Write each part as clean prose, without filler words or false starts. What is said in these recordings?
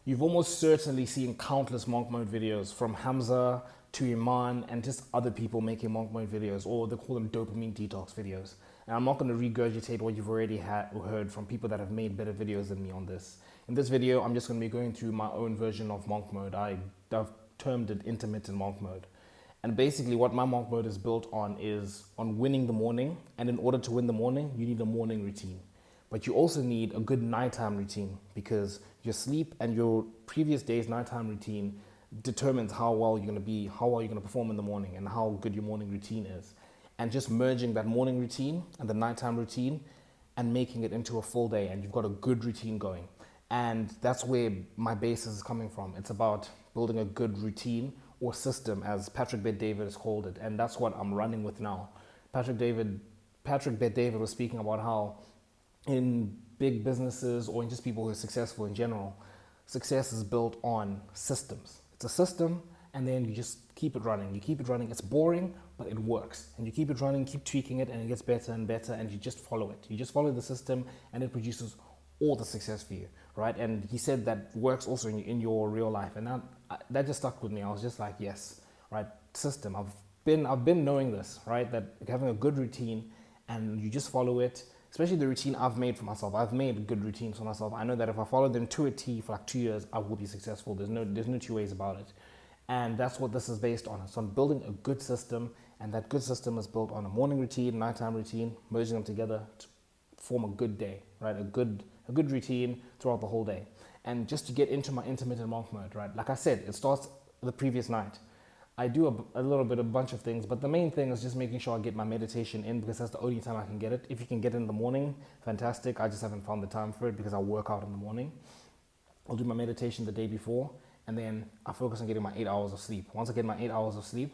You've almost certainly seen countless monk mode videos from Hamza to Iman and just other people making monk mode videos, or they call them dopamine detox videos. And I'm not going to regurgitate what you've already heard from people that have made better videos than me on this. In this video, I'm just going to be going through my own version of monk mode. I've termed it intermittent monk mode. And basically what my monk mode is built on is on winning the morning. And in order to win the morning, you need a morning routine. But you also need a good nighttime routine, because your sleep and your previous day's nighttime routine determines how well you're going to be, how well you're going to perform in the morning, and how good your morning routine is. And just merging that morning routine and the nighttime routine and making it into a full day, and you've got a good routine going. And that's where my basis is coming from. It's about building a good routine or system, as Patrick Bet-David has called it, and that's what I'm running with now. Patrick Bet-David was speaking about how in big businesses or in just people who are successful in general, success is built on systems. It's a system, and then you just keep it running. You keep it running. It's boring, but it works. And you keep it running, keep tweaking it, and it gets better and better, and you just follow it. You just follow the system, and it produces all the success for you, right? And he said that works also in your real life. And that just stuck with me. I was just like, yes, right, system. I've been knowing this, right, that having a good routine and you just follow it, especially the routine I've made for myself. I've made good routines for myself. I know that if I follow them to a T for like 2 years, I will be successful. There's no two ways about it. And that's what this is based on. So I'm building a good system, and that good system is built on a morning routine, nighttime routine, merging them together to form a good day, right? A good routine throughout the whole day. And just to get into my intermittent monk mode, right? Like I said, it starts the previous night. I do a bunch of things, but the main thing is just making sure I get my meditation in, because that's the only time I can get it. If you can get it in the morning, fantastic. I just haven't found the time for it because I work out in the morning. I'll do my meditation the day before, and then I focus on getting my 8 hours of sleep. Once I get my 8 hours of sleep,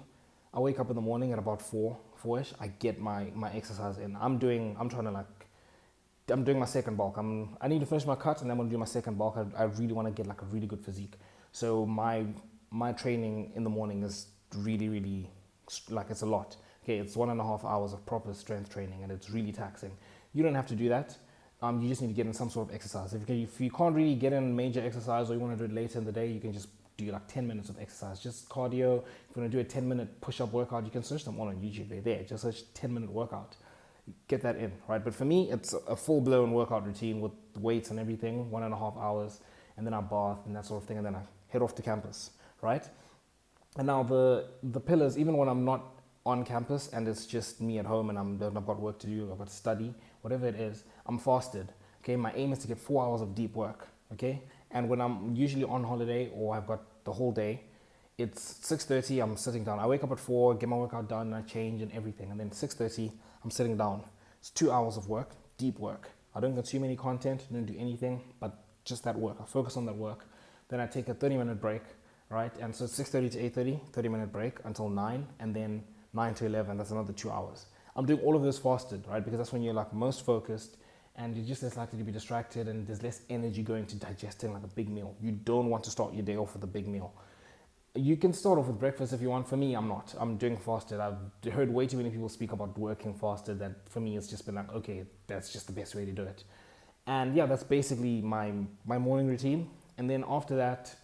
I wake up in the morning at about 4-ish. I get my exercise in. I'm doing my second bulk. I need to finish my cut, and then I'm gonna do my second bulk. I really want to get like a really good physique. So my training in the morning is really like, it's a lot. Okay, it's 1.5 hours of proper strength training, and it's really taxing. You don't have to do that. You just need to get in some sort of exercise. If you can't really get in major exercise, or you want to do it later in the day, you can just do like 10 minutes of exercise, just cardio. If you want to do a 10-minute push-up workout, you can search them all on YouTube. They're there. Just search 10-minute workout. Get that in, right? But for me, it's a full-blown workout routine with weights and everything, 1.5 hours, and then I bath and that sort of thing, and then I head off to campus, right? And now the pillars, even when I'm not on campus and it's just me at home and I've got work to do, I've got to study, whatever it is, I'm fasted. Okay, my aim is to get 4 hours of deep work. Okay, and when I'm usually on holiday or I've got the whole day, it's 6:30. I'm sitting down. I wake up at 4, get my workout done, and I change and everything, and then 6:30, I'm sitting down. It's 2 hours of work, deep work. I don't consume any content, don't do anything, but just that work. I focus on that work. Then I take a 30-minute break, right? And so 6:30 to 8:30, 30-minute break until 9, and then 9 to 11, that's another 2 hours. I'm doing all of this fasted, right? Because that's when you're like most focused, and you're just less likely to be distracted, and there's less energy going to digesting like a big meal. You don't want to start your day off with a big meal. You can start off with breakfast if you want. For me, I'm not. I'm doing fasted. I've heard way too many people speak about working fasted, that for me it's just been like, okay, that's just the best way to do it. And yeah, that's basically my morning routine. And then after that,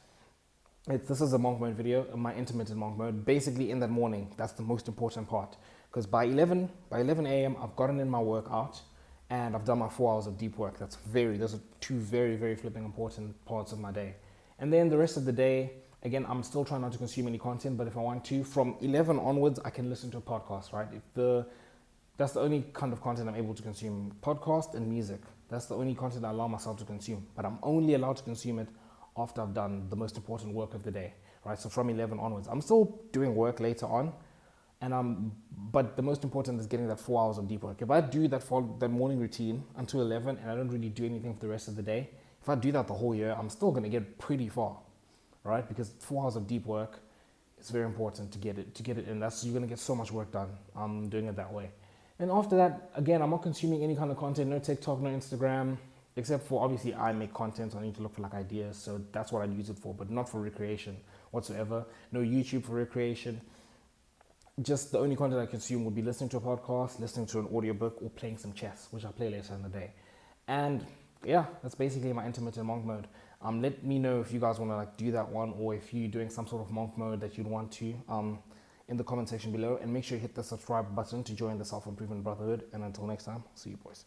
this is a monk mode video, my intermittent monk mode. Basically in that morning, that's the most important part. Because by 11 a.m., I've gotten in my workout and I've done my 4 hours of deep work. Those are two very flipping important parts of my day. And then the rest of the day, again, I'm still trying not to consume any content, but if I want to, from 11 onwards, I can listen to a podcast, right? That's the only kind of content I'm able to consume, podcast and music. That's the only content I allow myself to consume, but I'm only allowed to consume it after I've done the most important work of the day, right? So from 11 onwards, I'm still doing work later on, but the most important is getting that 4 hours of deep work. If I do that morning routine until 11 and I don't really do anything for the rest of the day, if I do that the whole year, I'm still going to get pretty far, right? Because 4 hours of deep work is very important to get it in. You're going to get so much work done. I'm doing it that way. And after that, again, I'm not consuming any kind of content, no TikTok, no Instagram, except for obviously I make content, so I need to look for like ideas. So that's what I use it for, but not for recreation whatsoever. No YouTube for recreation. Just the only content I consume would be listening to a podcast, listening to an audiobook, or playing some chess, which I play later in the day. And yeah, that's basically my intermittent monk mode. Let me know if you guys want to like do that one, or if you're doing some sort of monk mode that you'd want to, in the comment section below. And make sure you hit the subscribe button to join the Self Improvement Brotherhood. And until next time, see you boys.